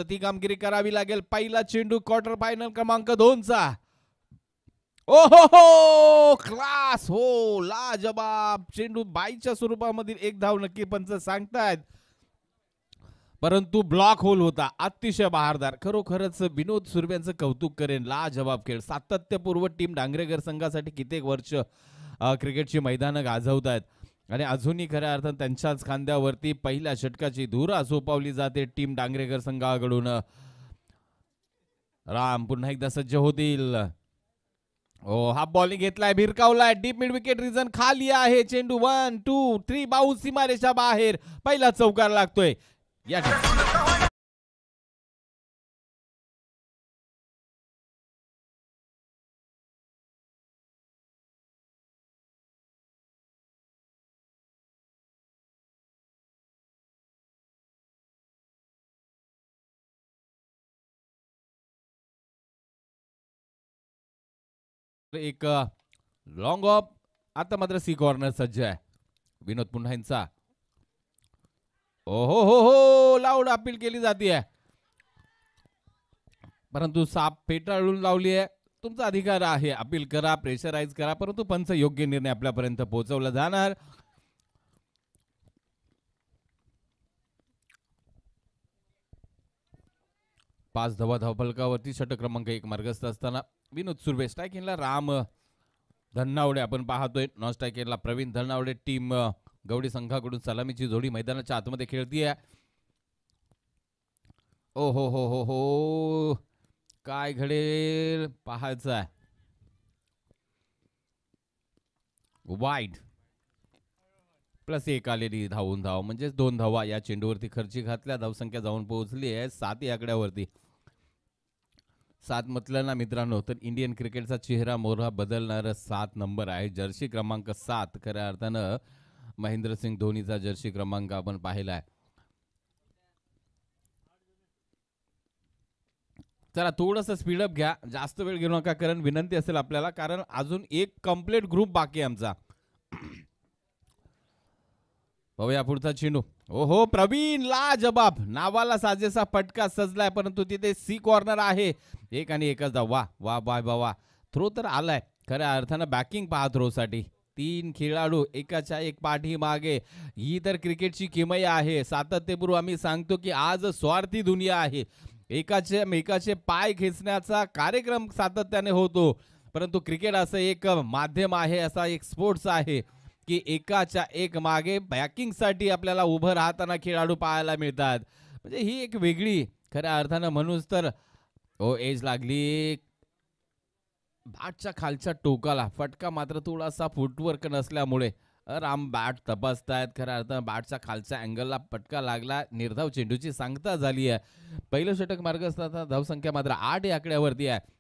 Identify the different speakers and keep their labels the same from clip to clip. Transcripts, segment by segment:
Speaker 1: ती कामगिरी करावी लागेल. पहिला चेंडू क्वार्टर फायनल क्रमांक 2 चा. ओहो हो क्लास हो लाजवाब चेंडू बाईच्या स्वरूपामधील एक धाव नक्की पंच सांगतायत, परंतु ब्लॉक होल होता. अतिशय बहारदार. खरोखरच विनोद सुर्व्यांचं कौतुक करेन. लाजवाब खेळ. सातत्यपूर्व टीम डांगरेकर संघासाठी कित्येक वर्ष क्रिकेटची मैदानं गाजवतायत आणि अजूनही खऱ्या अर्थानं त्यांच्याच खांद्यावरती पहिल्या षटकाची धुरा सोपवली जाते टीम डांगरेकर संघाकडून. राम पुन्हा एकदा सज्ज होतील. हो हा बॉलिंग घेतलाय, भिरकावलाय. डीप मिड विकेट रिजन खाली आहे. चेंडू 1 2 3 बाउन्स सीमारेषा बाहेर. पहिला चौकार लागतोय या एक लॉंग ऑफ. आता मात्र सी कॉर्नर सज्ज आहे. विनोद पुन्हा यांचा. हो हो हो लाऊड अपील केली जाते, परंतु साप फेटाळून लावली आहे. तुमचा अधिकार आहे, अपील करा, प्रेशराईज करा, परंतु पंच योग्य निर्णय आपल्यापर्यंत पोहोचवला जाणार. पाच धावा धावफलकावरती षटक क्रमांक 1 मार्गस्थ असताना विनोद सुर्वे. स्ट्रायकिंगला राम धन्नावडे आपण पाहतोय. नॉन स्ट्रायकिंगला प्रवीण धन्नावडे. टीम गवडी संघाकडून सलामीची जोडी मैदानाच्या आतमध्ये खेळतीये. ओ हो हो हो हो काय घडेल पाहायचं आहे. वाईड +1 आलेली धावून धाव म्हणजे 2 धावा या चेंडूवरती खर्ची घातल्या. धावसंख्या जाऊन पोहोचली आहे 7 या आकड्यावरती. 7 म्हटलं ना मित्रांनो तर इंडियन क्रिकेटचा चेहरा मोहरा बदलणारा 7 नंबर आहे. जर्सी क्रमांक 7 खऱ्या अर्थानं महेंद्रसिंग धोनीचा जर्सी क्रमांक आपण पाहिलाय. चला थोडंसं स्पीडअप घ्या, जास्त वेळ घेऊ नका, कारण विनंती असेल आपल्याला, कारण अजून एक कंप्लीट ग्रुप बाकी आहे आमचा. बघूया पुढचा चेंडू. ओहो प्रवीण लाजबाब. नावाला साजेसा फटका सजलाय, परंतु तिथे सी कॉर्नर आहे. 1 आणि 1च धाव. वा वा वा वा वा. थ्रो तर आलाय. खऱ्या अर्थानं बॅकिंग पहा थ्रोसाठी. 3 खेळाडू एकाच्या एक पाठी मागे. ही तर क्रिकेटची किमया आहे. सातत्यपूर्व आम्ही सांगतो की आज स्वार्थी दुनिया आहे. एकाचे पाय खेचण्याचा कार्यक्रम सातत्याने होतो, परंतु क्रिकेट असं एक माध्यम आहे, असा एक स्पोर्ट्स आहे की एकाच्या एक मागे बॅकिंगसाठी आपल्याला उभं राहताना खेळाडू पाहायला मिळतात. म्हणजे ही एक वेगळी खऱ्या अर्थानं म्हणूच तर एज लागली. बॅटच्या खालच्या टोकाला फटका मात्र थोडासा फुटवर्क नसल्यामुळे राम बॅट तपासतायत. खऱ्या अर्थानं बॅटच्या खालच्या अँगलला फटका लागला. निर्धाव चेंडूची सांगता झाली आहे. पहिलं षटक मार्गस्थ. धावसंख्या मात्र 8 या आकड्यावरती आहे.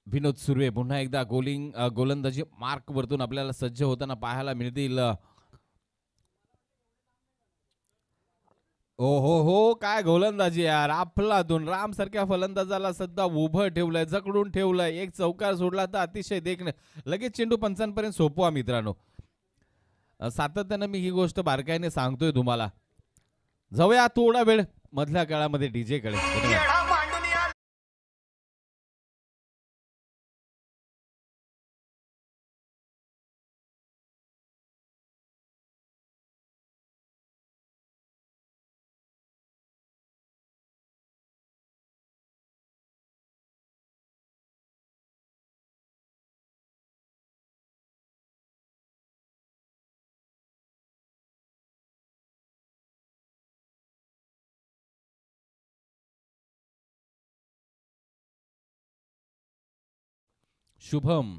Speaker 1: विनोद सुर्वे पुन्हा एकदा गोलंदाजी मार्क वरतून आपल्याला सज्ज होताना पाहायला मिळतील. ओ हो हो काय गोलंदाजी यार. अफलातून राम सारख्या फलंदाजाला सध्या उभं ठेवलंय, जकडून ठेवलंय. एक चौकार सोडला तर अतिशय देखणं. लगेच चेंडू पंचांपर्यंत सोपवा मित्रांनो. सातत्यानं मी ही गोष्ट बारकाईने सांगतोय तुम्हाला. जाऊया थोडा वेळ मधल्या काळामध्ये डीजे कडे. शुभम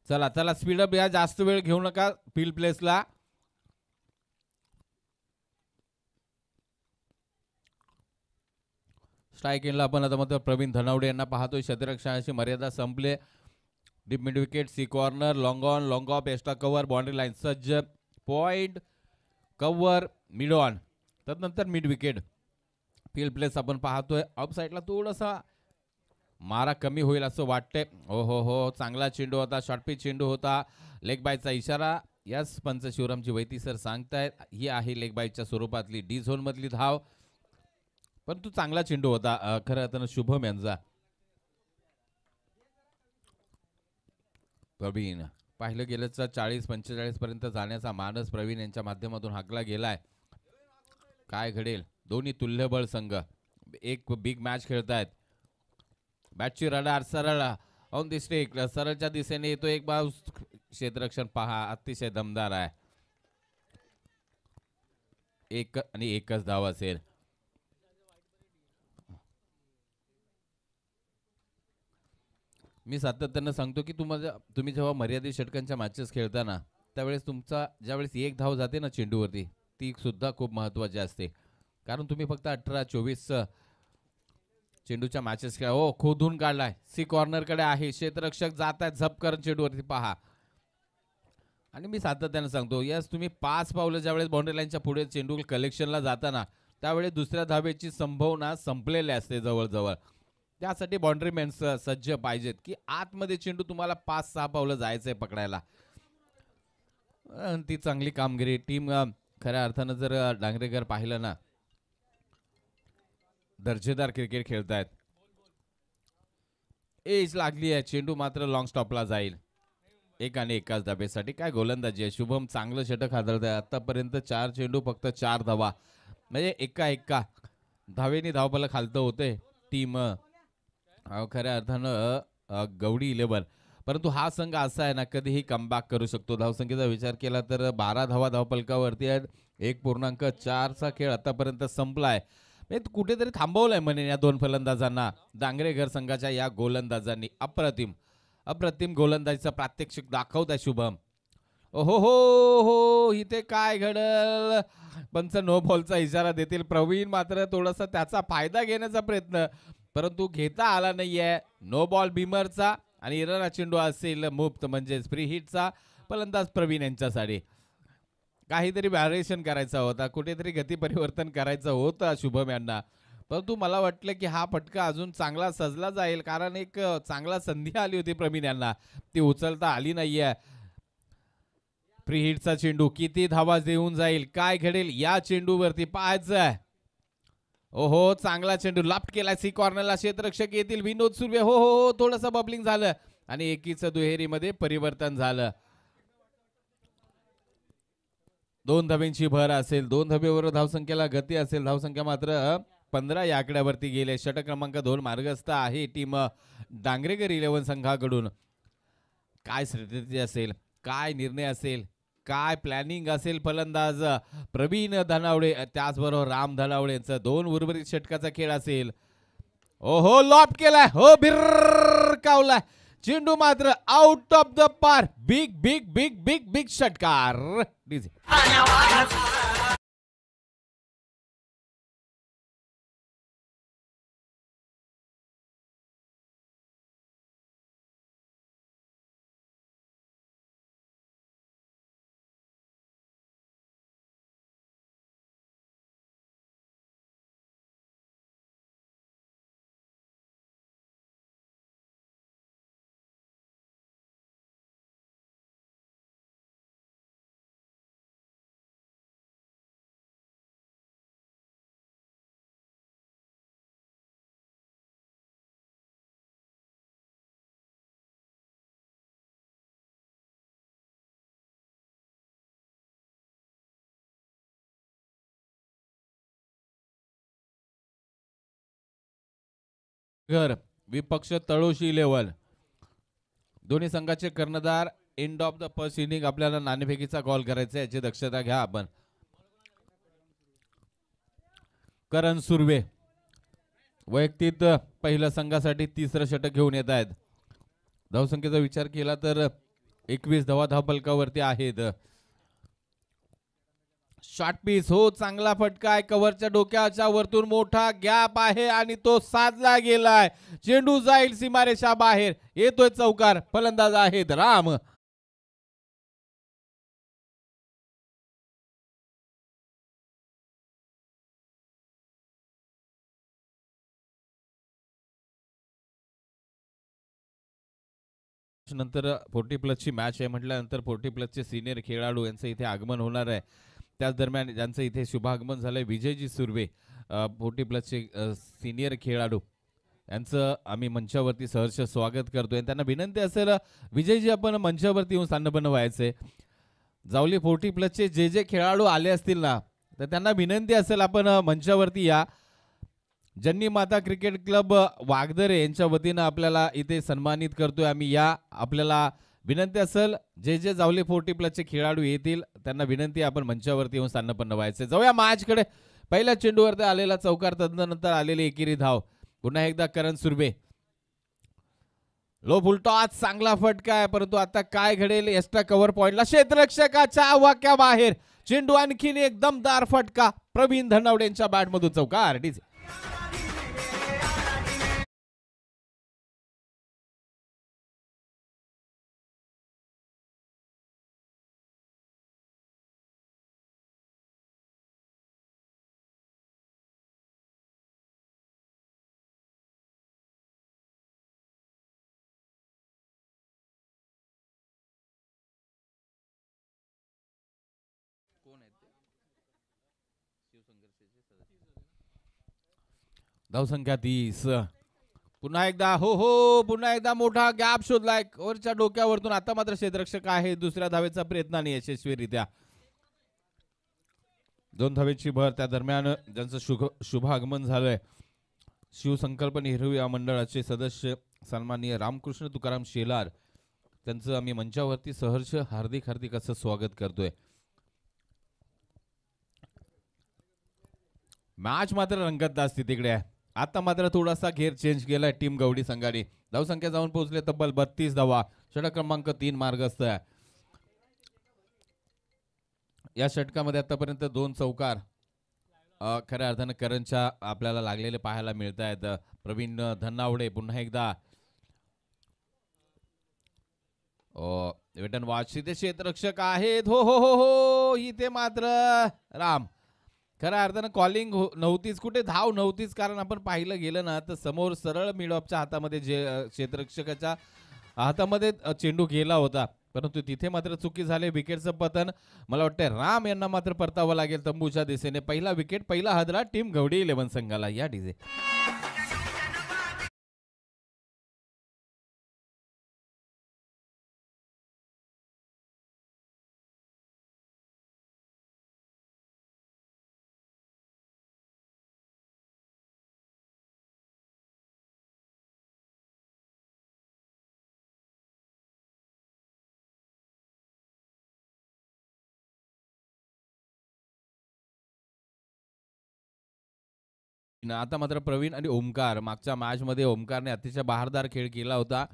Speaker 1: चला चला स्पीडअप या, जास्त वेळ घेऊ नका फील्ड प्लेसला. स्ट्राईक एंडला आपण आता मात्र प्रवीण धनावडे यांना पाहतोय. क्षेत्ररक्षणाची मर्यादा संपले. Deep mid wicket, sea corner, long on, long off, extra cover, boundary line सज्ज. पॉइंट, कव्हर, मिड ऑन, तदनंतर मिड विकेट. फील्ड प्लेस आपण पाहतोय. ऑफ साईडला थोडासा मारा कमी होईल असं वाटतंय. हो हो हो चांगला चेंडू होता, शॉर्ट पिच चेंडू होता. लेग बायचा इशारा याच पंच शिवरामची वैती सर सांगतायत. ही आहे लेग बाईटच्या स्वरूपातली डी झोन मधली धाव. पण तू चांगला चेंडू होता खरं तर शुभम यांचा. प्रवीण पाहिलं गेलं तर 40-45 पर्यंत जाण्याचा मानस प्रवीण यांच्या माध्यमातून हाकला गेलाय. काय घडेल. दोन्ही तुल्यबळ संघ एक बिग मॅच खेळतायत. बॅटची रडार सरळ ऑन दी स्टेक सरळच्या दिशेने येतो एक बाउस. क्षेत्ररक्षण पहा अतिशय दमदार आहे. एक आणि एकच धाव असेल. मी सातत्यानं सांगतो की तुम्ही जेव्हा मर्यादित षटकांच्या मॅचेस खेळताना त्यावेळेस तुमचा ज्यावेळेस एक धाव जाते ना चेंडूवरती ती सुद्धा खूप महत्वाची असते. कारण तुम्ही फक्त 18-24 चेंडूच्या मॅचेस खेळा. हो खोदून काढलाय. सी कॉर्नर कडे आहे. क्षेत्ररक्षक जात आहेत झप करून चेंडूवरती पहा. आणि मी सातत्यानं सांगतो यस तुम्ही 5 पावलं ज्यावेळेस बाउंड्री लाईनच्या पुढे चेंडू कलेक्शनला जाताना त्यावेळेस दुसऱ्या धावेची संभावना संपलेली असते जवळजवळ. त्यासाठी बाउंड्री मॅन सज्ज पाहिजेत की आतमध्ये चेंडू तुम्हाला 5-6 पावलं जायचंय पकडायला. ती चांगली कामगिरी टीम खऱ्या अर्थानं जर डांगरेकर पाहिलं ना दर्जेदार क्रिकेट खेळतायत. एज लागली आहे. चेंडू मात्र लॉंग स्टॉपला जाईल. एक आणि एकाच धाब्यासाठी काय गोलंदाजी आहे. शुभम चांगलं षटक हादरतंय. आतापर्यंत 4 चेंडू फक्त 4 धावा म्हणजे एका धावेनी धावफल खालतं होते टीम खऱ्या अर्थानं गवडी 11. परंतु हा संघ असा आहे ना कधीही कमबॅक करू शकतो. धावसंख्येचा विचार केला तर 12 धावा धावफलकावरती आहेत. 1.4चा खेळ आतापर्यंत संपलाय. कुठेतरी थांबवलंय म्हणे या दोन फलंदाजांना डांगरेकर संघाच्या या गोलंदाजांनी. अप्रतिम गोलंदाजीचा प्रात्यक्षिक दाखवत आहे शुभम. ओहो हो इथे काय घडल. पंच नो बॉलचा इशारा देतील. प्रवीण मात्र थोडासा त्याचा फायदा घेण्याचा प्रयत्न परंतु घेता आला नाहीये. नो बॉल भीमरचा आणि इराणा चेंडू असेल मुक्त म्हणजेच फ्री हिटचा. फलंदाज प्रवीण यांच्यासाठी काहीतरी व्हॅरिएशन करायचा होता. कुठेतरी गती परिवर्तन करायचं होतं शुभम यांना. परंतु मला वाटलं की हा फटका अजून चांगला सजला जाईल कारण एक चांगला संधी आली होती प्रवीण यांना. ती उचलता आली नाहीये. फ्री हिटचा चेंडू किती धावा देऊन जाईल काय घडेल या चेंडूवरती पाहायचं. ओहो चांगला चेंडू लाफ्ट केला सी कॉर्नरला. क्षेत्ररक्षक येतील विनोद सुर्वे. हो हो हो थोडंसं बबलिंग झालं आणि एकीचं दुहेरीमध्ये परिवर्तन झालं. 2 धाब्यांची भर असेल. 2 धाब्यावर धावसंख्येला गती असेल. धावसंख्या मात्र 15 या आकड्यावरती गेले. षटक क्रमांक 2 मार्गस्थ आहे टीम डांगरेकर 11 संघाकडून. काय स्ट्रॅटेजी असेल काय निर्णय असेल काय प्लॅनिंग असेल फलंदाज प्रवीण धनावडे त्याचबरोबर राम धनावडे यांचं 2 उर्वरित षटकाचा खेळ असेल. ओहो लॉफ्ट केलाय. हो भिरकावलाय चेंडू मात्र आउट ऑफ द पार. Big big big big big षटकार. डीजे घर विपक्ष तळोशी 11. दोन्ही संघाचे कर्णधार end of the first inning आपल्याला नाणेफेकीचा कॉल करायचा याची दक्षता घ्या आपण. करण सुर्वे वैयक्तिक पहिल्या संघासाठी तिसरं षटक घेऊन येत आहेत. धावसंख्येचा विचार केला तर 21 धावा धावफलकावरती आहेत. शॉर्ट पीस हो चांगला फटका आहे. कव्हरच्या डोक्याच्या वरतून मोठा गॅप आहे आणि तो साधला गेलाय. चेंडू जाईल सीमारेषा बाहेर. येतोय चौकार. फलंदाज आहेत राम. नंतर 40 प्लसची मॅच आहे म्हटल्यानंतर 40 प्लसचे सिनियर खेळाडू यांचं इथे आगमन होणार आहे. त्याच दरम्यान ज्यांचं इथे शुभागमन झालंय विजयजी सुर्वे 40 प्लसचे सिनियर खेळाडू यांचं आम्ही मंचावरती सहर्ष स्वागत करतोय. त्यांना विनंती असेल विजयजी आपण मंचावरती येऊन स्थानपन्न व्हायचे. जावली 40 प्लसचे जे खेळाडू आले असतील ना तर त्यांना विनंती असेल आपण मंचावरती या. जन्नी माता क्रिकेट क्लब वागदरे यांच्या वतीनं आपल्याला इथे सन्मानित करतोय आम्ही. या आपल्याला विनंती असेल जे जावले 40 प्लसचे खेळाडू येतील त्यांना विनंती आपण मंचावरती येऊन स्थानपन्न व्हायचे. जाऊया मॅचकडे. पहिल्या चेंडूवरती आलेला चौकार, तदनंतर आलेली एकेरी धाव. पुन्हा एकदा करण सुर्वे लो फुलटॉस, चांगला फटका आहे परंतु आता काय घडेल एक्स्ट्रा कव्हर पॉइंटला क्षेत्ररक्षकाच्या वाक्याबाहेर. चेंडू आणखीन एक दमदार फटका प्रवीण धनावडे यांच्या बॅटमधून चौकार. डीजे धावसंख्या 30. पुन्हा एकदा पुन्हा एकदा मोठा गॅप शोधलाय ओव्हरच्या डोक्यावरतून. आता मात्र क्षेत्ररक्षक आहे दुसऱ्या धावेचा प्रयत्नाने यशस्वीरित्या 2 धावेची भर. त्या दरम्यान ज्यांचं शुभागमन झालंय शिवसंकल्प नेहरू या मंडळाचे सदस्य सन्माननीय रामकृष्ण तुकाराम शेलार त्यांचं आम्ही मंचावरती सहर्ष हार्दिक हार्दिक असं स्वागत करतोय. मॅच मात्र रंगतदार स्थितीकडे आहे. आता मात्र थोडासा घेर चेंज केलाय टीम गवडी संघाने. धावसंख्या जाऊन पोहोचले तब्बल 32 धावा. षटक क्रमांक 3 मार्गस्थ आहे. या षटकामध्ये आतापर्यंत 2 चौकार खऱ्या अर्थानं करणच्या आपल्याला लागलेले पाहायला मिळत आहेत. प्रवीण धनावडे पुन्हा एकदा वेटन वॉच इथे क्षेत्ररक्षक आहेत. हो इथे मात्र राम खऱ्या अर्थानं कॉलिंग नव्हतीच, कुठे धाव नव्हतीच. कारण आपण पाहिलं गेलं ना तर समोर सरळ मिडऑफच्या हातामध्ये जे क्षेत्ररक्षकाच्या हातामध्ये चेंडू गेला होता परंतु तिथे मात्र चुकी झाली. विकेटचं पतन मला वाटतं राम यांना मात्र परतावं लागेल तंबूच्या दिशेने. पहिला विकेट, पहिला हादरा टीम गवडी 11 संघाला. या डीजे आता मात्र प्रवीण आणि ओमकार. मागच्या मॅच मध्ये ओमकारने अतिशय बहारदार खेळ केला होता.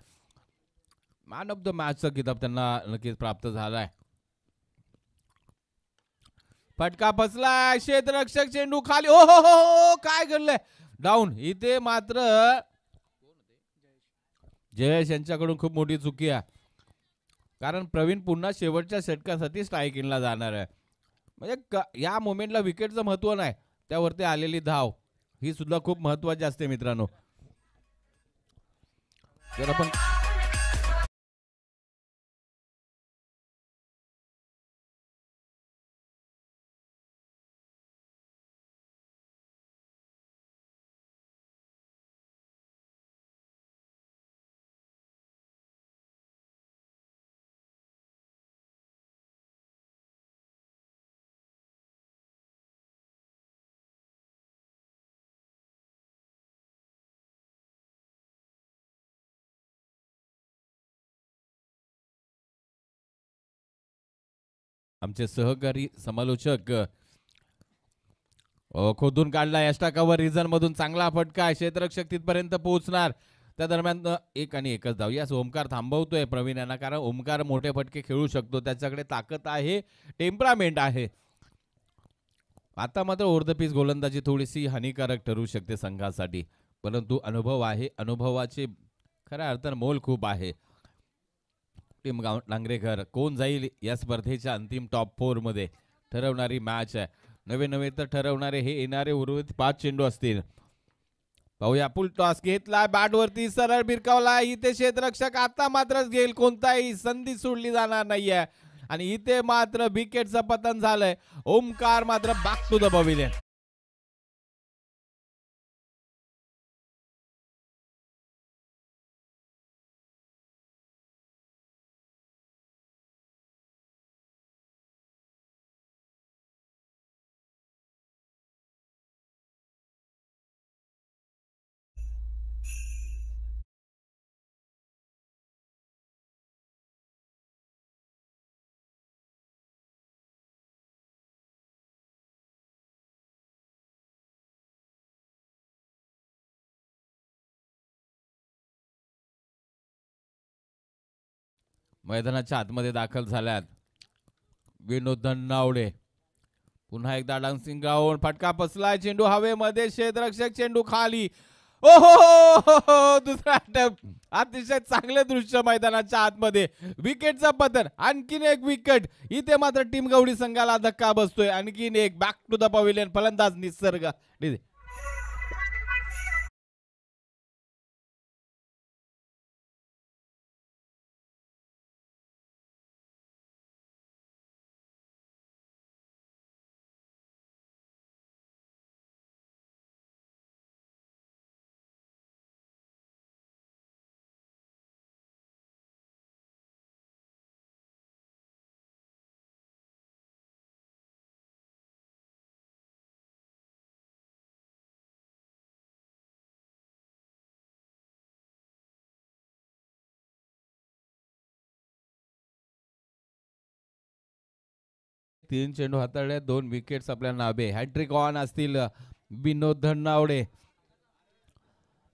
Speaker 1: मॅन ऑफ द मॅचचा किताब त्यांना नक्कीच प्राप्त झालाय. फटका फसलाय, क्षेत्ररक्षक चेंडू खाली. हो काय घडलंय, डाऊन. इथे मात्र जयेश यांच्याकडून खूप मोठी चुकी आहे. कारण प्रवीण पुन्हा शेवटच्या षटकासाठी स्ट्राईक इनला जाणार आहे. म्हणजे या मोमेंटला विकेटचं महत्व नाही, त्यावरती आलेली धाव ही सुद्धा खूप महत्वाची असते मित्रांनो. जर आपण आमचे सहकारी समालोचक खोदून काढला एक्स्ट्रा कव्हर रिझन मधून. चांगला फटका, क्षेत्ररक्षक तिथपर्यंत पोहोचणार. त्या दरम्यान 1 आणि 1च धाव. यास ओमकार थांबवतोय प्रवीण यांना, कारण ओमकार मोठे फटके खेळू शकतो, त्याच्याकडे ताकद आहे, टेम्परामेंट आहे. आता मात्र ओव्हर द पिच गोलंदाजी थोडीशी हानिकारक ठरू शकते संघासाठी, परंतु अनुभव आहे, अनुभवाचे खऱ्या अर्थानं मोल खूप आहे. टीम नांगरेकर कोण जाईल या स्पर्धेच्या अंतिम टॉप 4 मध्ये ठरवणारी मॅच आहे. नवे तर ठरवणारे हे येणारे उर्वरित 5 चेंडू असतील. पाहूया फुल टॉस घेतला, बॅट वरती सरळ भिरकावला. इथे क्षेत्ररक्षक आता मात्र घेईल, कोणताही संधी सोडली जाणार नाहीये. आणि इथे मात्र विकेटचं पतन झालंय. ओमकार मात्र बॅक टू द पवेलियन. मैदानाच्या आतमध्ये दाखल झाल्यात विनोद धन्नावडे. पुन्हा एकदा डान्सिंग ग्राउंड, फटका पसलाय, चेंडू हवेमध्ये, क्षेत्ररक्षक चेंडू खाली. ओहो, दुसरा अटॅम्प्ट. अतिशय चांगले दृश्य मैदानाच्या आतमध्ये. विकेटचा पतन, आणखीन एक विकेट. इथे मात्र टीम गवडी संघाला धक्का बसतोय. आणखीन एक बॅक टू द पवेलियन. फलंदाज निसर्ग. तीन चेंडू हाताळले, 2 विकेट्स आपल्या नावे. हॅट्रिक ऑन असतील विनोद धन्नावडे.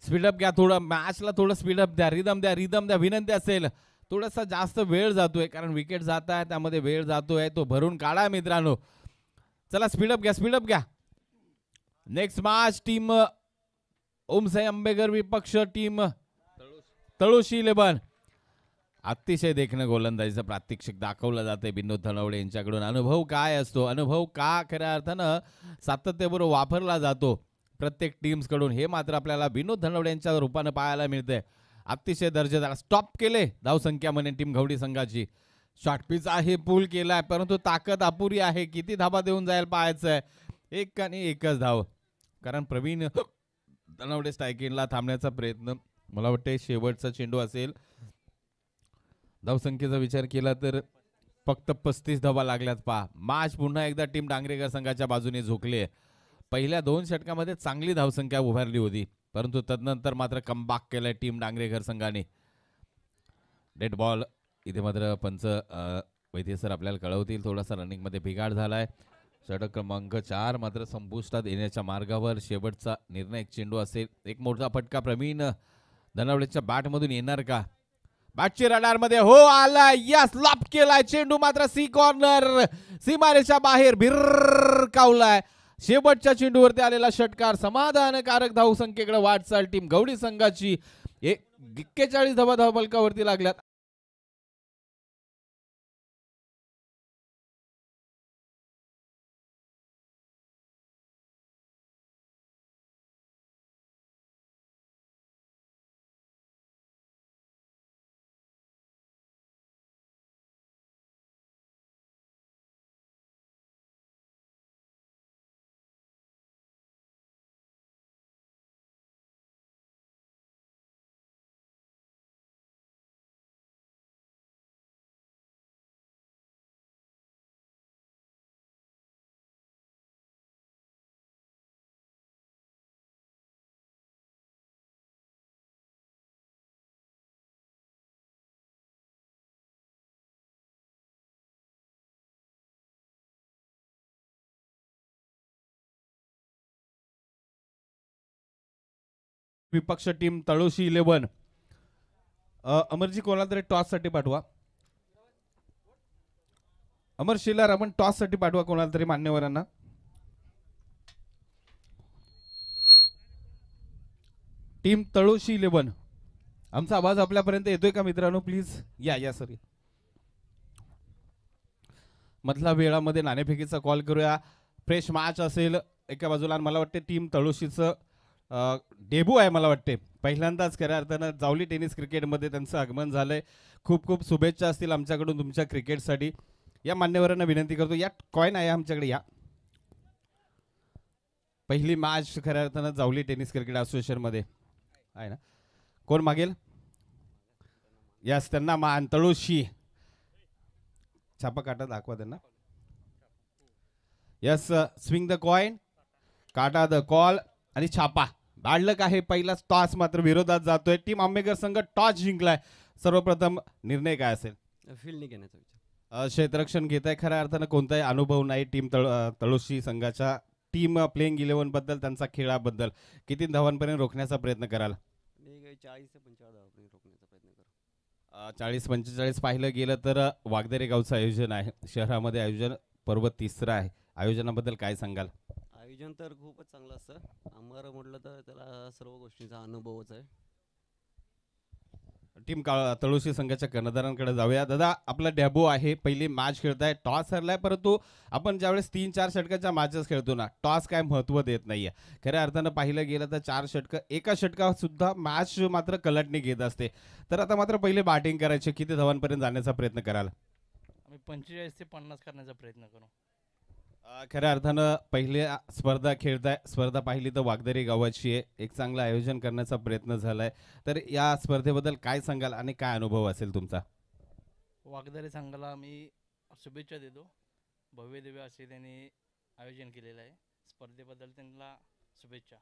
Speaker 1: स्पीडअप घ्या थोडं, मॅचला थोडं स्पीडअप द्या, रिदम द्या, विनंती असेल. थोडासा जास्त वेळ जातोय कारण विकेट जात आहे, त्यामध्ये वेळ जातोय, तो भरून काढा मित्रांनो. चला स्पीडअप घ्या. Next match team Om Sai Ambekar विपक्ष टीम तळोशी 11. अतिशय देखणं गोलंदाजीचं प्रात्यक्षिक दाखवलं जाते विनोद धनावडे यांच्याकडून. अनुभव काय असतो, अनुभव का खऱ्या अर्थानं सातत्यबरोबर वापरला जातो प्रत्येक टीम्स कडून, हे मात्र आपल्याला विनोद धनावडे यांच्या रूपानं पाहायला मिळते. अतिशय दर्जेदार स्टॉप केले धावसंख्या म्हणे टीम गवडी संघाची. शॉर्ट पिच आहे, पूल केलाय, परंतु ताकद अपुरी आहे. किती धाबा देऊन जायला पाहायचंय. 1 आणि 1च धाव, कारण प्रवीण धनावडे स्ट्रायकिंगला थांबण्याचा प्रयत्न. मला वाटतं शेवटचा चेंडू असेल. धावसंख्येचा विचार केला तर फक्त 35 धावा लागल्यात. पहा, मॅच पुन्हा एकदा टीम डांगरेकर संघाच्या बाजूने झोकले. पहिल्या 2 षटकामध्ये चांगली धावसंख्या उभारली होती, परंतु तदनंतर मात्र कमबॅक केलाय टीम डांगरेकर संघाने. Dead ball. इथे मात्र पंच वैद्य सर आपल्याला कळवतील, थोडासा रनिंग मध्ये बिघाड झालाय. षटक क्रमांक 4 मात्र संपुष्टात येण्याच्या मार्गावर. शेवटचा निर्णायक चेंडू असेल. एक मोठा फटका प्रवीण धनावडेच्या बॅट मधून येणार का? बॅटची रडार मध्ये हो आलाय, यस, लॉप केलाय. चेंडू मात्र सी कॉर्नर, सीमारेषा बाहेर भिरकावलाय. शेवटच्या चेंडूवरती आलेला षटकार समाधानकारक धावसंख्येकडे वाटचाल टीम गवडी संघाची. 41 धावा धावफलकावरती लागल्यात. विपक्ष टीम तळोशी 11. अमरजी कोणाला तरी टॉस साठी पाठवा. अमर शिलार, आपण टॉस साठी पाठवा कोणाला तरी मान्यवरांना. टीम तळोशी 11. आमचा आवाज आपल्यापर्यंत येतोय का मित्रांनो? प्लीज या सर. मधल्या वेळामध्ये नाणेफेकीचा कॉल करूया. फ्रेश मॅच असेल एका बाजूला. मला वाटते टीम तळोशीचं डेब्यू आहे मला वाटते. पहिल्यांदाच खऱ्या अर्थानं जावली टेनिस क्रिकेटमध्ये त्यांचं आगमन झालंय. खूप खूप शुभेच्छा असतील आमच्याकडून तुमच्या क्रिकेटसाठी. या मान्यवरांना विनंती करतो, या कॉईन आहे आमच्याकडे, या पहिली मॅच खऱ्या अर्थानं जावली टेनिस क्रिकेट असोसिएशनमध्ये आहे ना. कोण मागेल? यस, त्यांना मान तळोशी छापा काटा दाखवा त्यांना. यस, स्विंग द कॉइन, काटा द कॉल आणि छापा. बाडलक आहे. पहिलाच टॉस मात्र विरोधात जातोय. टीम आंबेकर संघ टॉस जिंकलाय. सर्वप्रथम निर्णय काय असेल?
Speaker 2: फील्ड घेण्याचा विचार.
Speaker 1: क्षेत्ररक्षण घेत आहे. खऱ्या अर्थानं कोणताही अनुभव नाही टीम तळोशी संघाच्या. टीम प्लेइंग 11 बद्दल, त्यांचा खेळाबद्दल किती धावांपर्यंत रोखण्याचा प्रयत्न कराल?
Speaker 2: 40 ते 45 धावांपर्यंत रोखण्याचा प्रयत्न करू.
Speaker 1: 40-45 पाहिलं गेलं तर वागदरे गावचं आयोजन आहे. शहरामध्ये आयोजन पर्व तिसरं आहे. आयोजनाबद्दल काय सांगाल?
Speaker 2: आयोजन तर खूपच चांगलं असतं. आम्हाला म्हटलं तर त्याला सर्व गोष्टींचा अनुभवच आहे.
Speaker 1: टीम तळोशी संघाच्या कर्णधारांकडे जाऊया. दादा, आपला डॅबो आहे. पहिली मॅच खेळताय, टॉस हरलाय, परंतु आपण ज्यावेळेस 3-4 षटकाच्या मॅचेस खेळतो ना, टॉस काय महत्त्व देत नाहीये. खऱ्या अर्थानं पाहिलं गेलं तर 4 षटकं, एका षटकात सुद्धा मॅच मात्र कलटणी घेत असते. तर आता मात्र पहिले बॅटिंग करायचे. किती धावांपर्यंत जाण्याचा प्रयत्न कराल?
Speaker 3: आम्ही 45 ते 50 करण्याचा प्रयत्न करू.
Speaker 1: खऱ्या अर्थानं पहिली स्पर्धा खेळताय. स्पर्धा पाहिली तर वागदरी गावाची आहे. एक चांगलं आयोजन करण्याचा प्रयत्न झालाय. तर या स्पर्धेबद्दल काय सांगाल आणि काय अनुभव असेल तुमचा?
Speaker 3: वागदरे संघाला मी शुभेच्छा देतो. भव्य दिव्य असे त्यांनी आयोजन केलेलं आहे. स्पर्धेबद्दल त्यांना शुभेच्छा.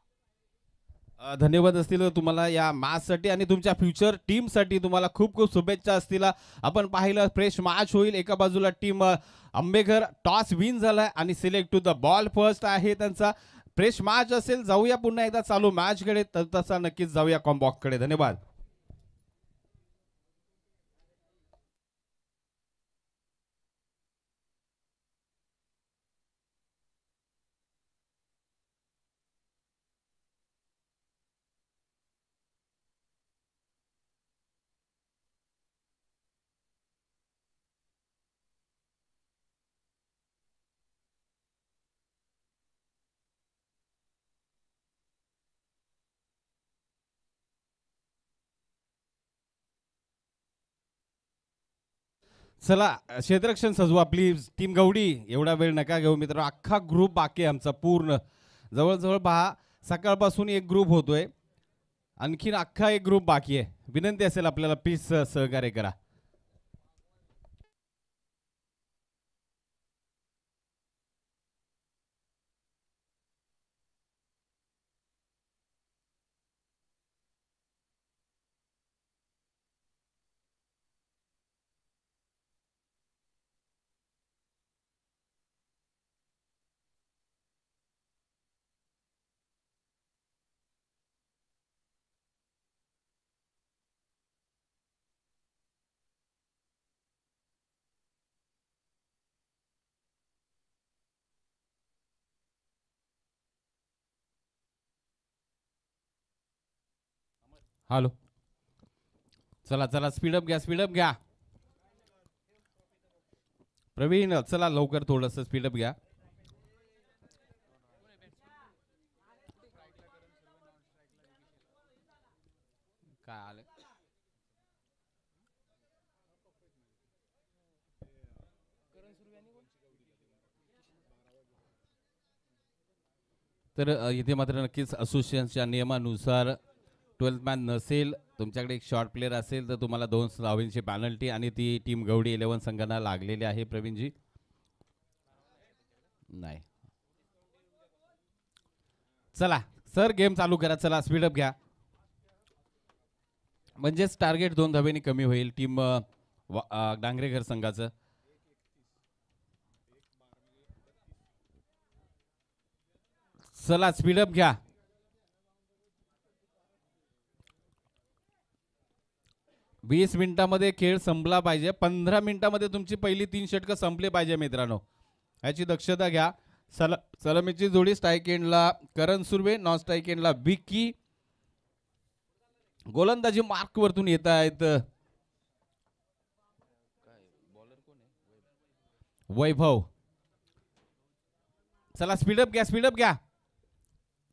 Speaker 1: धन्यवाद असतील तुम्हाला या मॅचसाठी आणि तुमच्या फ्युचर टीमसाठी तुम्हाला खूप खूप शुभेच्छा असतील. आपण पाहिलं फ्रेश मॅच होईल. एका बाजूला टीम आंबेघर टॉस विन झालाय आणि select to the ball first आहे त्यांचा. फ्रेश मॅच असेल. जाऊया पुन्हा एकदा चालू मॅचकडे, तर तसा नक्कीच जाऊया कॉम्बॉक्सकडे. धन्यवाद. चला, क्षेत्ररक्षण सजवा प्लीज. टीम गवडी, एवढा वेळ नका घेऊ मित्र. अख्खा ग्रुप बाकी आहे आमचा पूर्ण. जवळजवळ पहा, सकाळपासून एक ग्रुप होतोय, आणखीन अख्खा एक ग्रुप बाकी आहे. विनंती असेल आपल्याला, प्लीज सहकार्य करा. हॅलो, चला चला, स्पीडअप घ्या, स्पीडअप घ्या. प्रवीण, चला लवकर थोडंसं स्पीडअप घ्या. काय आलं? तर इथे मात्र नक्कीच असोसिएशनच्या नियमानुसार 12th मॅन नसेल, तुमच्याकडे एक शॉर्ट प्लेअर असेल तर तुम्हाला 2 धावांची पॅनल्टी, आणि ती टीम गवडी 11 संघांना लागलेली आहे. प्रवीणजी, नाही. चला सर, गेम चालू करा. चला, स्पीडअप घ्या. म्हणजेच टार्गेट 2 धाब्यांनी कमी होईल टीम डांगरेघर संघाचं. चला, स्पीडअप घ्या. 20 मिनिटांमध्ये खेळ संपला पाहिजे. 15 मिनिटांमध्ये तुमची पहिली 3 षटकं संपले पाहिजे मित्रांनो. याची दक्षता घ्या. सलामीची जोडी स्ट्राईक एंडला करण सुर्वे, नॉन स्ट्राईक एंडला विकी. गोलंदाजी मार्क वरतून येत आहेत. वैभव. चला, स्पीडअप घ्या, स्पीडअप घ्या.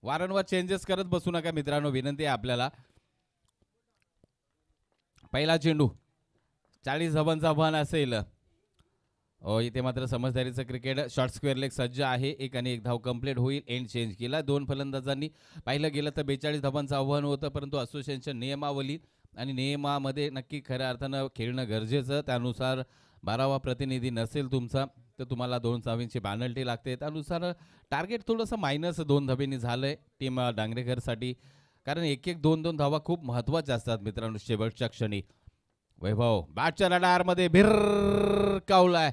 Speaker 1: वारंवार चेंजेस करत बसू नका मित्रांनो, विनंती आहे आपल्याला. पहिला चेंडू 40 धावांचा आव्हान असेल. इथे मात्र समजदारीचं क्रिकेट. शॉर्ट स्क्वेअर लेग सज्ज आहे. 1 आणि 1 धाव कंप्लीट होईल. एंड चेंज केला. 2 फलंदाजांनी. पाहिलं गेलं तर 42 धावांचं आव्हान होतं, परंतु असोसिएशनच्या नियमावली आणि नियमामध्ये नक्की खऱ्या अर्थानं खेळणं गरजेचं. त्यानुसार 12वा प्रतिनिधी नसेल तुमचा तर तुम्हाला 2 धावींची पॅनल्टी लागते. त्यानुसार टार्गेट थोडंसं -2 धाबींनी झालंय टीम डांगरेकरसाठी, कारण 1-1, 2-2 धावा खूप महत्त्वाच्या असतात मित्रांनो शेवटच्या क्षणी. वैभव बॅटच्या रडारमध्ये भिरकावलाय.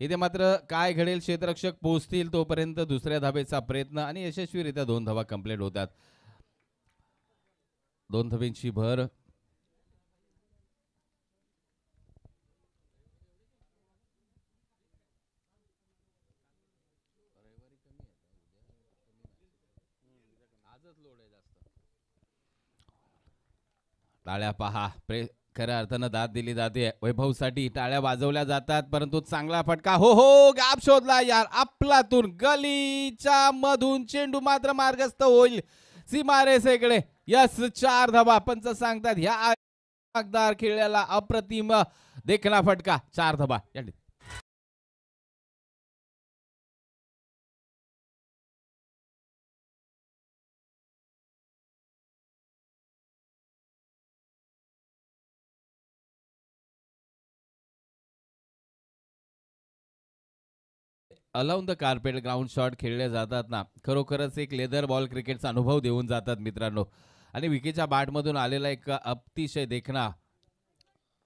Speaker 1: इथे मात्र काय घडेल, क्षेत्ररक्षक पोहोचतील तोपर्यंत दुसऱ्या धाबेचा प्रयत्न आणि यशस्वीरित्या 2 धावा कंप्लीट होतात. 2 धाबींची भर. टाळ्या पहा, खऱ्या अर्थानं दाद दिली जाते. वैभवसाठी टाळ्या वाजवल्या जातात, परंतु चांगला फटका. हो हो, गॅप शोधला यार आपलातून. गलीच्या मधून चेंडू मात्र मार्गस्थ होईल सीमारेषेकडे. यस, 4 धावा. पंच सांगतात ह्या आगदार खेळाला अप्रतिम देखना फटका. 4 धावा. Alone the carpet ground shot खेळले जातात ना, खरोखरच एक लेदर बॉल क्रिकेटचा अनुभव देऊन जातात मित्रांनो. आणि विकेच्या बॅटमधून आलेला एक अतिशय देखना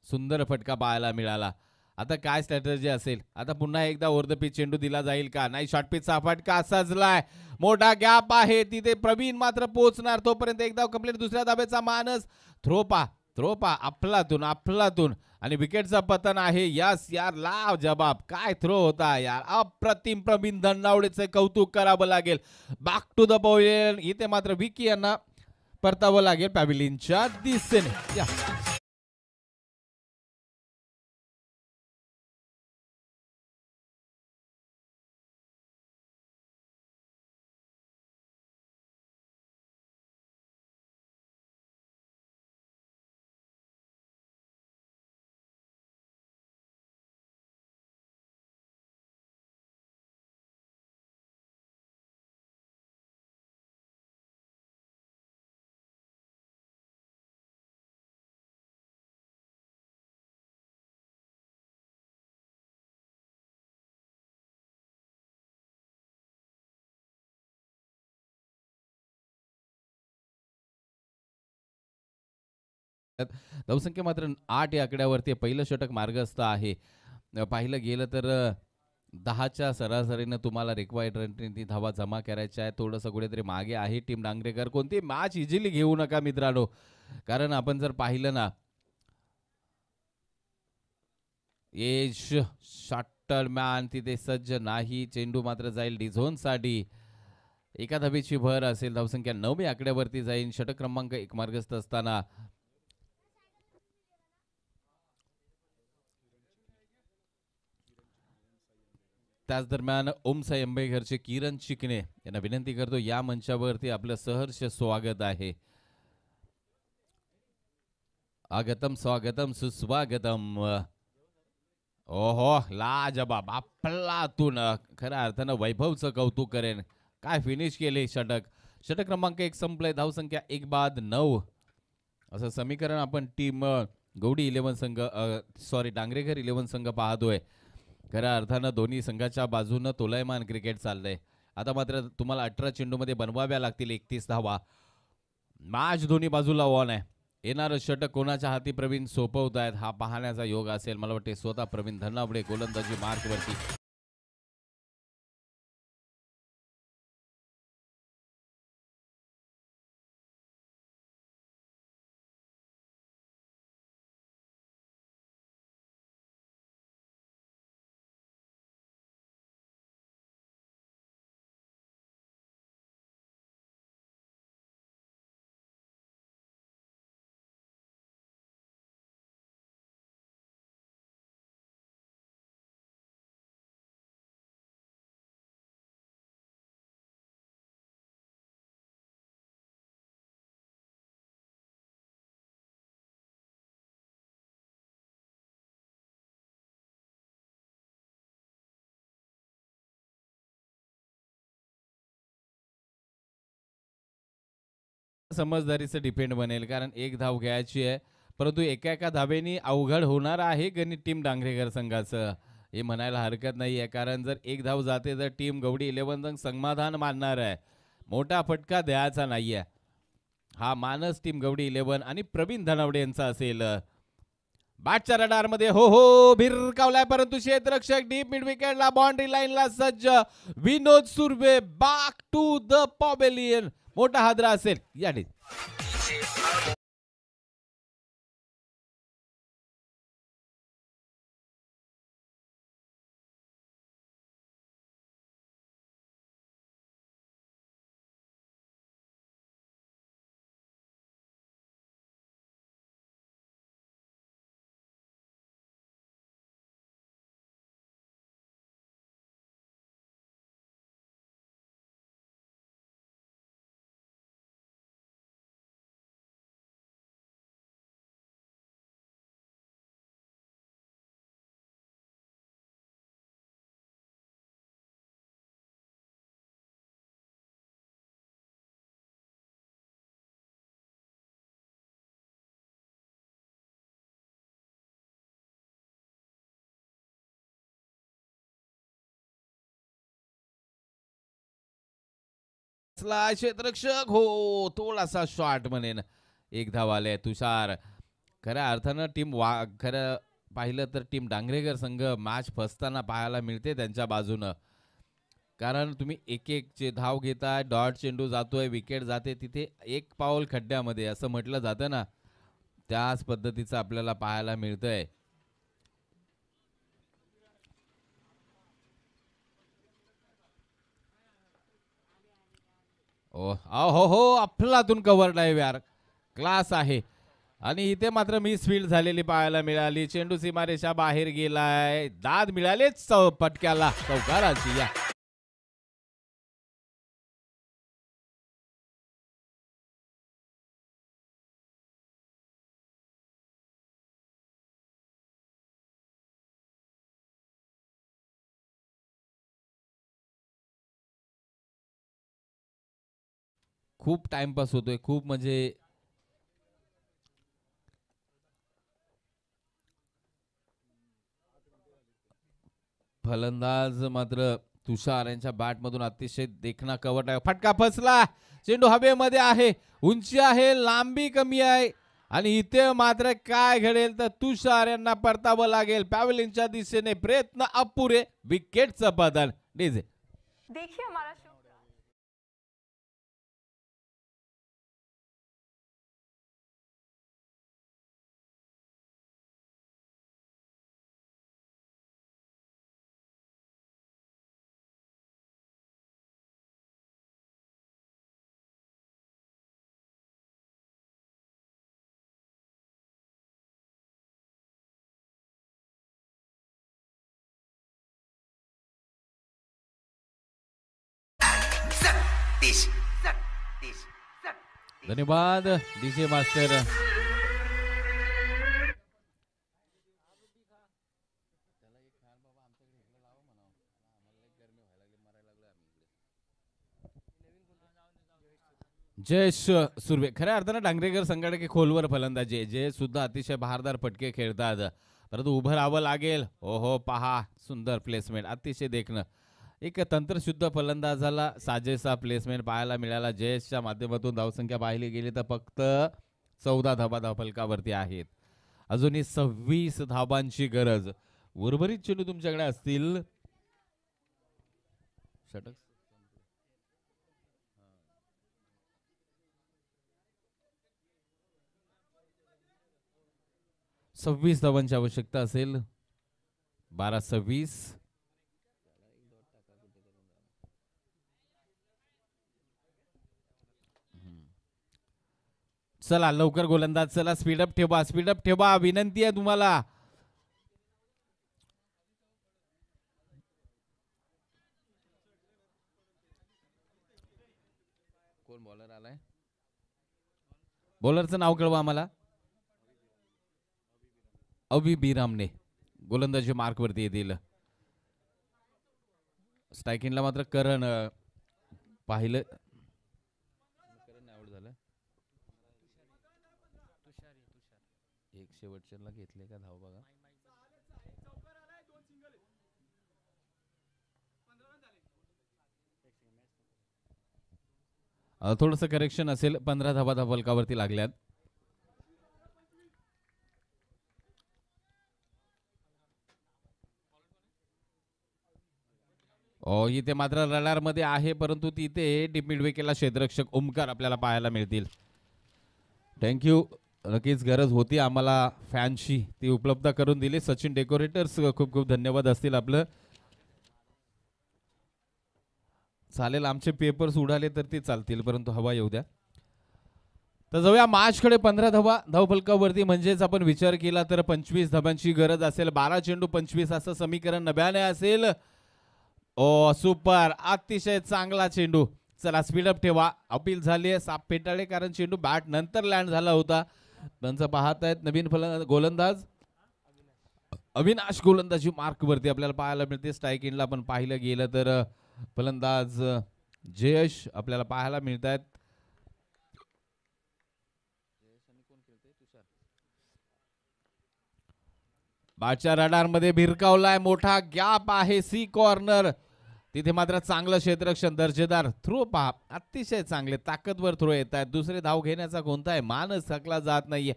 Speaker 1: सुंदर फटका पाहायला मिळाला. आता काय स्ट्रॅटेजी असेल, आता पुन्हा एकदा ओव्हर द पिच चेंडू दिला जाईल का नाही. शॉर्ट पिचचा फटका सजलाय, मोठा गॅप आहे तिथे. प्रवीण मात्र पोहोचणार तोपर्यंत एकदा कंप्लीट. दुसऱ्या धाब्याचा मानस. थ्रोपा अफलातून आणि विकेटचं पतन आहे. यस यार, लाव जबाब. काय थ्रो होता यार, अप्रतिम. प्रवीण धनावडेचे कौतुक करावं लागेल. Back to the pavilion. इथे मात्र विकी यांना परतावं लागेल पॅव्हिलियनच्या दिशेने. धावसंख्या मात्र 8 या आकड्यावरती. पहिलं षटक मार्गस्थ आहे. पाहिलं गेलं तर 10च्या सरासरीनं तुम्हाला रिक्वायर्ड रन धावा जमा करायच्या आहे. थोडंसं कुठेतरी मागे आहे टीम डांगरेकर. कोणती मॅच इझिली घेऊ नका मित्रांनो, कारण आपण जर पाहिलं ना, एज शॉटरमॅन तिथे सज्ज नाही. चेंडू मात्र जाईल डिझोनसाठी. एका धाबीची भर असेल. धावसंख्या 9 या आकड्यावरती जाईल. षटक क्रमांक 1 मार्गस्थ असताना त्याच दरम्यान ओमसाई अंबेघरचे किरण चिकणे यांना विनंती करतो, या मंचावरती आपलं सहर्ष स्वागत आहे. आगतम स्वागतम सुस्वागतम. ओहो, लाजबाब. आपलातून खऱ्या अर्थानं वैभवचं कौतुक करेन. काय फिनिश केले. षटक क्रमांक 1 संपलंय. धावसंख्या 1 बाद 9 असं समीकरण आपण टीम गौडी 11 संघ डांगरेकर 11 संघ पाहतोय. खऱ्या अर्थानं दोन्ही संघाच्या बाजूनं तोलायमान क्रिकेट चाललंय. आता मात्र तुम्हाला 18 चेंडूमध्ये बनवाव्या लागतील 31 धावा. मॅच दोन्ही बाजूला ऑन आहे. येणारं षटक कोणाच्या हाती प्रवीण सोपवत आहेत हा पाहण्याचा योग असेल. मला वाटते स्वतः प्रवीण धनावडे गोलंदाजी मार्कवरती. समजदारीचं डिपेंड बनेल, कारण एक धाव घ्यायची आहे, परंतु एका एका धावेनी अवघड होणार आहे गणित टीम डांगरेकर संघाचं, हे म्हणायला हरकत नाही आहे. कारण जर एक धाव जाते तर टीम गवडी 11 समाधान मानणार आहे, मोठा फटका द्यायचा नाही आहे. हा मानस टीम गवडी 11 आणि प्रवीण धनावडे यांचा असेल. बॅटच्या रडारमध्ये हो हो भिरकावलाय, परंतु क्षेत्ररक्षक डीप मिड विकेटला बाउंड्री लाईनला सज्ज. Vinod Surve back to the pavilion, मोठा हादरा असेल या ठिकाणी. क्षेत्ररक्षक हो, थोडासा शॉट म्हणेन, एक धाव आले. तुषार खऱ्या अर्थानं टीम खरं पाहिलं तर टीम डांगरेकर संघ मॅच फसताना पाहायला मिळते त्यांच्या बाजूनं. कारण तुम्ही एक एक चे धाव घेताय, डॉट चेंडू जातोय, विकेट जाते, तिथे एक पाऊल खड्ड्यामध्ये असं म्हटलं जातं ना, त्याच पद्धतीचं आपल्याला पाहायला मिळतंय. ओ हो हो, अफलातून कव्हर ड्राईव्ह यार, क्लास आहे. आणि इथे मात्र मिस फील्ड झालेली पाहायला मिळाली. चेंडू सीमारेषा बाहेर गेलाय, दाद मिळालेच पटक्याला चौकाराची. या खूप टाइमपास होतोय, खूप म्हणजे फलंदाज मात्र तुषार यांच्या बॅट मधून अतिशय देखणा कव्हर आहे. फटका फसला, चेंडू हवेमध्ये आहे, उंची आहे, लांबी कमी आहे आणि इथे मात्र काय घडेल तर तुषार यांना परतावं लागेल. पॅव्हलियनच्या दिशेने प्रयत्न अपुरे, विकेटचं बदल. डीजे
Speaker 4: देखिए हमारा शो
Speaker 1: धन्यवाद डीजे मास्टर. जयेश सुर्वे खऱ्या अर्थानं डांगरेकर संघाकडे खोलवर फलंदाजी आहे, जे सुद्धा अतिशय बहारदार फटके खेळतात, परंतु उभं राहावं लागेल. ओहो पहा, सुंदर प्लेसमेंट, अतिशय देखणं. एक तंत्रशुद्ध फलंदाजाला साजेसा प्लेसमेंट पाहायला मिळाला. जयेशच्या माध्यमातून धावसंख्या पाहिली गेली तर फक्त 14 धाबा धावफलकावरती आहेत. अजूनही 26 धाबांची गरज. उर्वरित चेंडू तुमच्याकडे असतील. षटक 26 धावांची आवश्यकता असेल. 12-26. चला लवकर गोलंदाज, चला स्पीडअप ठेवा, स्पीडअप ठेवा, विनंती आहे तुम्हाला. कोण बॉलर आलाय? बॉलरचं नाव कळवा आम्हाला. अवि बिरामने गोलंदाजी मार्क वरती येतील. स्ट्रायकिंगला मात्र करण पाहिलं, करण आउट झालं. शेवटच्याला घेतले का धाव बघा. थोडंसं करेक्शन असेल. 15 धावा धाव फलकावरती लागल्यात. इथे मात्र रडार मध्ये आहे, परंतु तिथे डीप मिड विकेटला क्षेत्ररक्षक ओमकार आपल्याला पाहायला मिळतील. थँक्यू. नक्कीच गरज होती आम्हाला फॅनची, ती उपलब्ध करून दिली. सचिन डेकोरेटर्स खूप खूप धन्यवाद असतील आपलं. चालेल, आमचे पेपर्स उडाले तर ते चालतील, परंतु हवा येऊ द्या. तर जाऊया मार्चकडे. 15 धावा धावफलकावरती, म्हणजेच आपण विचार केला तर 25 धावांची गरज असेल. 12 चेंडू 25 असं समीकरण नव्याने असेल. सुपर, अतिशय चांगला चेंडू. चला स्पीडअप ठेवा. अपील झाली आहे, साप पेटाळे, कारण चेंडू बॅट नंतर लँड झाला होता. त्यांचं पाहत आहेत नवीन गोलंदाज अविनाश. गोलंदाजी मार्क वरती आपल्याला पाहायला मिळते. स्ट्राईक इनला आपण पाहिलं गेलं तर फलंदाज जयेश आपल्याला पाहायला मिळत आहेत. बॅटच्या रडार मध्ये भिरकावलाय. मोठा गॅप आहे. Sea corner. तिथे मात्र चांगलं क्षेत्ररक्षण, दर्जेदार थ्रो पहा. अतिशय चांगले ताकदवर थ्रो येत आहेत. दुसरे धाव घेण्याचा कोणताही मानस थकला जात नाहीये,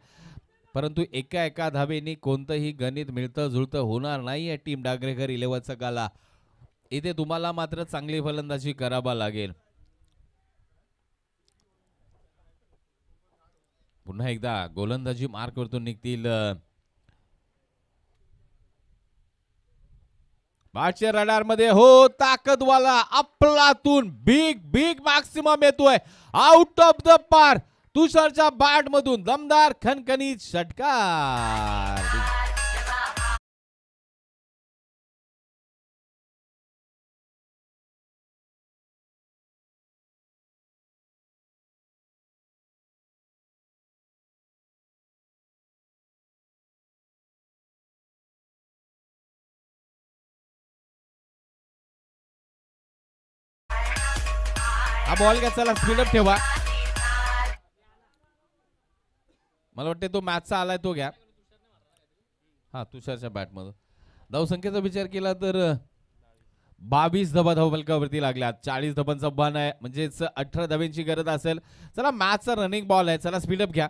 Speaker 1: परंतु एका धावेनी कोणतंही गणित मिळतं जुळतं होणार नाहीये. टीम डांगरेकर 11 संघाला इथे तुम्हाला मात्र चांगली फलंदाजी करावा लागेल. पुन्हा एकदा गोलंदाजी मार्क वरतून निघतील. बॅटच्या रडार मध्ये ताकदवाला अफलातून बिग बिग मॅक्सिमम येतोय. आउट ऑफ द पार. तुषारच्या बॅट मधून दमदार खणखणीत षटकार. हा बॉल घ्या. चला स्पीडअप ठेवा. मला वाटते तो मॅचचा आलाय, तो घ्या. हा, तुषारच्या बॅट मधून. धावसंख्येचा विचार केला तर 22 धावा धावफलकावरती लागल्यात. 40 धावांचा बन आहे, म्हणजेच 18 धावांची गरज असेल. चला मॅचचा रनिंग बॉल आहे. चला स्पीडअप घ्या.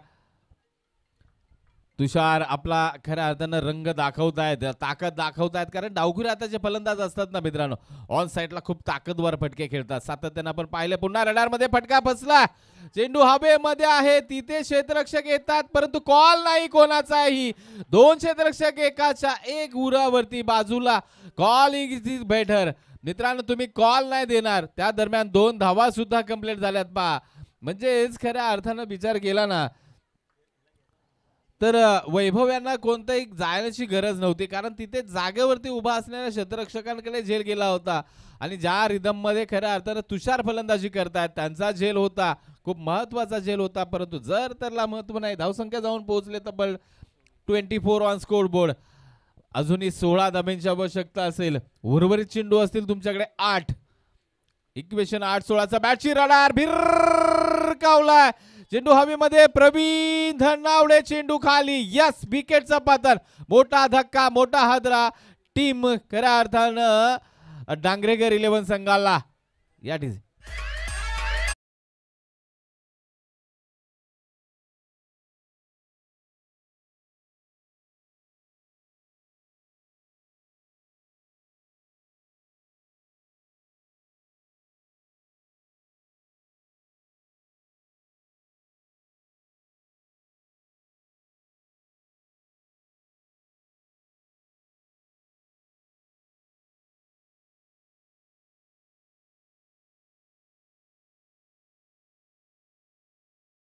Speaker 1: तुषार आपला खऱ्या अर्थानं रंग दाखवतायत, ताकद दाखवतायत, कारण डावखुरी आता जे फलंदाज असतात ना मित्रांनो, ऑन साईडला खूप ताकदवर फटके खेळतात. सातत्यानं आपण पाहिले. पुन्हा रडार मध्ये फटका फसला. चेंडू हवेमध्ये आहे. तिथे क्षेत्ररक्षक येतात, परंतु कॉल नाही कोणाचाही. 2 क्षेत्ररक्षक एकाच्या एक उरावरती बाजूला. Call is better. मित्रांनो, तुम्ही कॉल नाही देणार, त्या दरम्यान 2 धावा सुद्धा कंप्लीट झाल्यात पहा. म्हणजेच खऱ्या अर्थानं विचार केला ना तर वैभव यांना कोणताही जायची गरज नव्हती, कारण तिथे जागेवरती उभा असणाऱ्या क्षेत्ररक्षकांकडे झेल गेला होता. आणि ज्या रिदम मध्ये खऱ्या अर्थानं तुषार फलंदाजी करतायत त्यांचा झेल होता, खूप महत्वाचा झेल होता. परंतु जर त्याला महत्व नाही, धावसंख्या जाऊन पोहोचले तब्बल 24 ऑन स्कोर बोर्ड. अजूनही 16 धाब्यांची आवश्यकता असेल. उर्वरित चेंडू असतील तुमच्याकडे 8. इक्वेशन 8-16चा बॅटची रडार भिरकावलाय. चेंडू हवेमध्ये. प्रवीण धनावडे चेंडू खाली. यस, विकेटचा पतन. मोठा धक्का, मोठा हादरा टीम खऱ्या अर्थानं डांगरेकर 11 संघाला या ठिकाणी.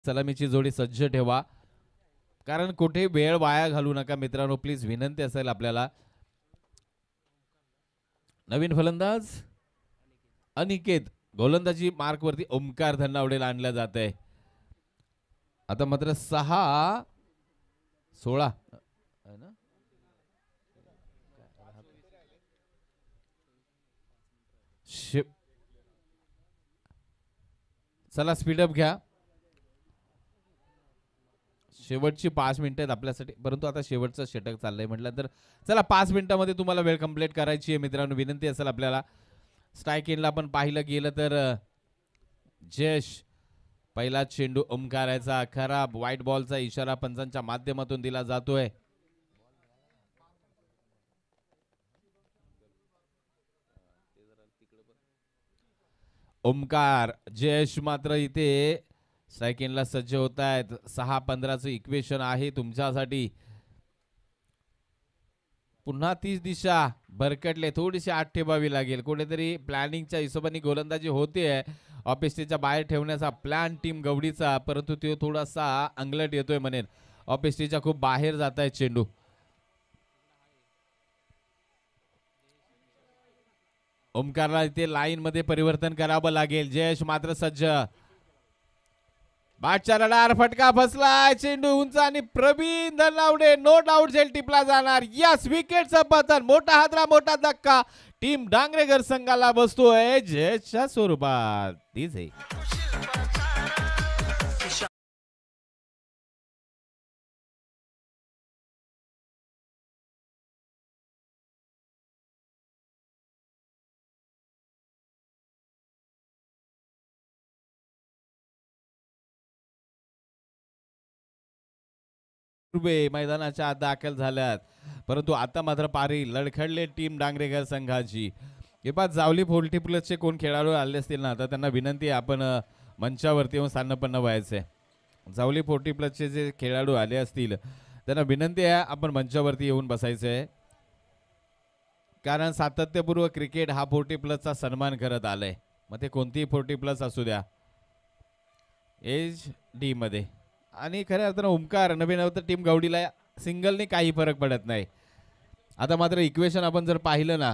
Speaker 1: सलामीची जोडी सज्ज ठेवा, कारण कुठे वेळ वाया घालू नका मित्रांनो, प्लीज विनंती असेल आपल्याला. नवीन फलंदाज अनिकेत. गोलंदाजी मार्क वरती ओमकार धनावडेला आणलं जात आहे. आता मात्र 6-16 चला स्पीडअप घ्या. शेवटची 5 मिनिटं आहेत आपल्यासाठी, परंतु आता शेवटचं षटक चाललंय म्हटलं तर चला 5 मिनिटामध्ये तुम्हाला वेळ कंप्लीट करायची आहे मित्रांनो. विनंती असेल आपल्याला. स्ट्राईक एंडला पण पाहिलं गेलं तर जयेश पहिला चेंडू ओमकारायचा खराब. व्हाईट बॉलचा इशारा पंचांच्या माध्यमातून दिला जातोय. ओमकार जयेश मात्र इथे स्ट्राईक एंडला सज्ज होत आहेत. 6-15चं इक्वेशन आहे तुमच्यासाठी. पुन्हा तीच दिशा भरकटले. थोडीशी आत ठेवावी लागेल. कुठेतरी प्लॅनिंगच्या हिशोबाने गोलंदाजी होते. ऑफिसच्या बाहेर ठेवण्याचा प्लॅन टीम गवडीचा, परंतु तो थोडासा अंगलट येतोय म्हणेन. ऑफिसच्या खूप बाहेर जात आहे चेंडू. ओमकारला इथे लाईन मध्ये परिवर्तन करावं लागेल. जयेश मात्र सज्ज. बादच्या रडार फटका फसलाय. चेंडू उंच आणि प्रवीण धनावडे नो डाऊट झेल टिपला जाणार. यस विकेटचं पतन. मोठा हादरा मोठा धक्का टीम डांगरेकर संघाला बसतोय जयेशच्या स्वरूपात. तीच आहे. मैदानाच्या आत दाखल झाल्यात, परंतु आता मात्र पारी लडखडले टीम डांगरेकर संघाची. हे पाच जावली 40 प्लसचे कोण खेळाडू आले असतील ना, तर त्यांना विनंती आहे आपण मंचावरती येऊन स्थानपन्न व्हायचंय. जावली 40 प्लसचे जे खेळाडू आले असतील त्यांना विनंती आहे आपण मंचावरती येऊन बसायचंय, कारण सातत्यपूर्व क्रिकेट हा 40 प्लसचा सन्मान करत आलाय. मग ते कोणतीही 40 प्लस असू द्या एज डी मध्ये. आणि खऱ्या अर्थानं ओमकार नवीन होतं टीम गवडीला सिंगलने काही फरक पडत नाही. आता मात्र इक्वेशन आपण जर पाहिलं ना,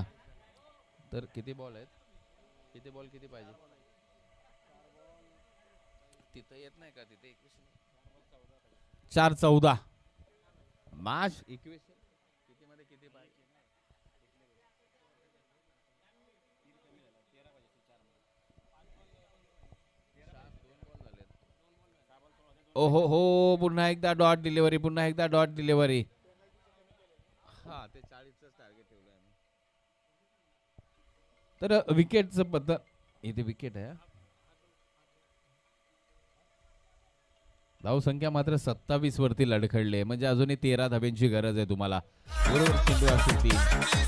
Speaker 1: तर किती बॉल आहेत, किती बॉल किती पाहिजे तिथं येत नाही का, तिथे 4-14 मॅच इक्वेशन किती मध्ये किती पाहिजे. ओहो हो, पुन्हा एकदा डॉट डिलिव्हरी, पुन्हा एकदा डॉट डिलिव्हरी. हा ते 40च टार्गेट ठेवलंय आम्ही. तर विकेटचं पद्धत इथे विकेट आहे. धावसंख्या मात्र 27 वरती लडखडले, म्हणजे अजूनही 13 धाब्यांची गरज आहे तुम्हाला. बरोबर चेंडू असेल 3.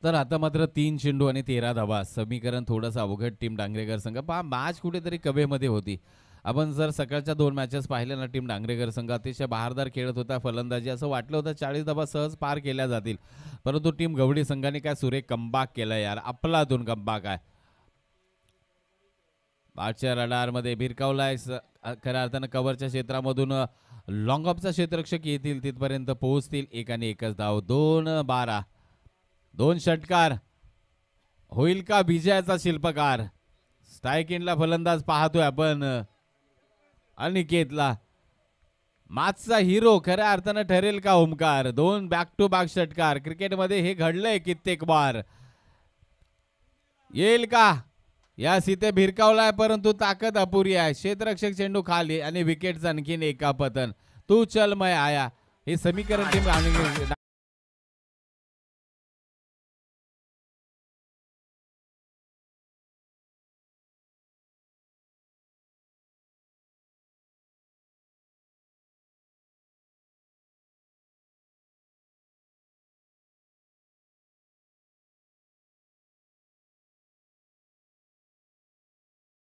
Speaker 1: तर आता मात्र 3 चेंडू आणि 13 धावा. समीकरण थोडंसं अवघड टीम डांगरेकर संघ. पहा मॅच कुठेतरी कवेमध्ये होती. आपण जर सकाळच्या 2 मॅचेस पाहिल्या ना, टीम डांगरेकर संघ अतिशय बहारदार खेळत होता. फलंदाजी असं वाटलं होतं 40 धावा सहज पार केल्या जातील, परंतु टीम गवडी संघाने काय सुरेख कमबॅक केला यार. आपलातून कमबॅक आहे. बादच्या रडारमध्ये भिरकावलाय. खऱ्या अर्थानं कव्हरच्या क्षेत्रामधून लॉंग ऑफचा क्षेत्ररक्षक येतील तिथपर्यंत पोहोचतील. 1 आणि 1च धाव. 2-12. 2 षटकार. होईल का विजयाचा शिल्पकार. स्ट्राईक एंडला फलंदाज पाहतोय आपण अनिकेतला. मॅचचा हिरो खऱ्या अर्थानं ठरेल का ओमकार. 2 बॅक टू बॅक षटकार. क्रिकेटमध्ये हे घडलंय कित्येक बार. येईल का. या सीते भिरकावलाय, परंतु ताकद अपुरी आहे. क्षेत्ररक्षक चेंडू खाली आणि विकेटचं आणखीन एका पतन. तू चल मैं आया. हे समीकरण टीम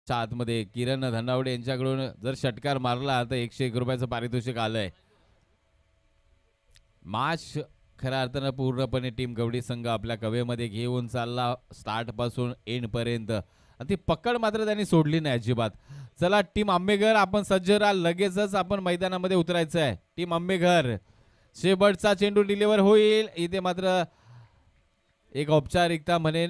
Speaker 1: आतमध्ये किरण धनावडे यांच्याकडून जर षटकार मारला तर 101 रुपयाचं पारितोषिक आलंय. मॅच खऱ्या अर्थानं पूर्णपणे टीम गवडी संघ आपल्या कवेमध्ये घेऊन चालला स्टार्ट पासून एंड पर्यंत. आणि ती पकड मात्र त्यांनी सोडली नाही अजिबात. चला टीम आंबेघर आपण सज्ज राहा. लगेचच आपण मैदानामध्ये उतरायचं आहे. टीम आंबेघर शेवटचा चेंडू डिलिव्हर होईल. इथे मात्र एक औपचारिकता म्हणेल